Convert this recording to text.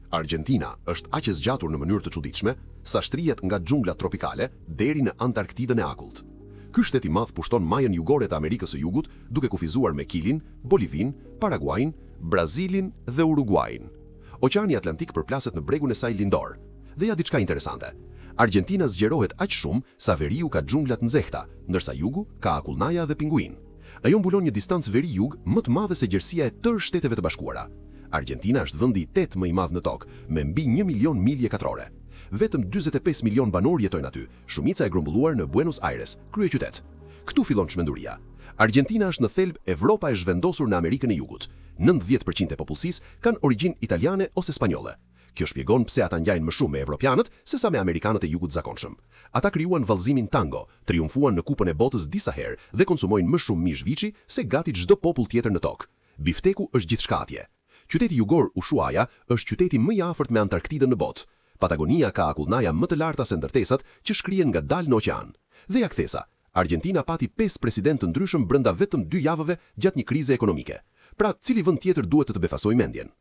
Argentina është aq e zgjatur në mënyrë të çuditshme sa shtrihet nga xhunglat tropikale deri në Antarktidën e Akullt. Ky shtet i madh pushton majën jugore të Amerikës së Jugut, duke kufizuar me Kilin, Bolivin, Paraguajin, Brazilin dhe Uruguajin. Oqeani Atlantik përplaset në bregun e saj lindor. Dhe ja diçka interesante. Argentina zgjerohet aq shumë sa veriu ka xhunglat nxehta, ndërsa jugu ka akullnaja dhe pinguin. Ajo mbulon një distancë veri-jug më të madhe se gjerësia e tërë Shteteve të Bashkuara. Argentina është vendi i 8 më i madh në tokë, me mbi 1 milion milje katrore. Vetëm 45 milion banor jetojnë aty, shumica e grumbulluar në Buenos Aires, kryeqytet. Këtu fillon çmenduria. Argentina është në thelb Evropa e zhvendosur në Amerikën e Jugut. 90% e popullsisë kanë origjinë italiane ose spanjolle. Kjo shpjegon pse ata ngjajnë më shumë me evropianët sesa me amerikanët e Jugut zakonshëm. Ata krijuan vallëzimin tango, triumfuan në Kupën e Botës disa herë dhe konsumojnë më shumë mish viçi se gati çdo popull tjetër në tokë. Bifteku është gjithçka atje. Qyteti jugor Ushuaia është qyteti më i afërt me Antarktidën në botë. Patagonia ka akullnaja më të larta se ndërtesat që shkrihen ngadalë në oqean. Dhe ja kthesa, Argentina pati 5 presidentë të ndryshëm brenda vetëm 2 javëve gjatë një krize ekonomike. Pra, cili vend tjetër duhet të befasojë mendjen?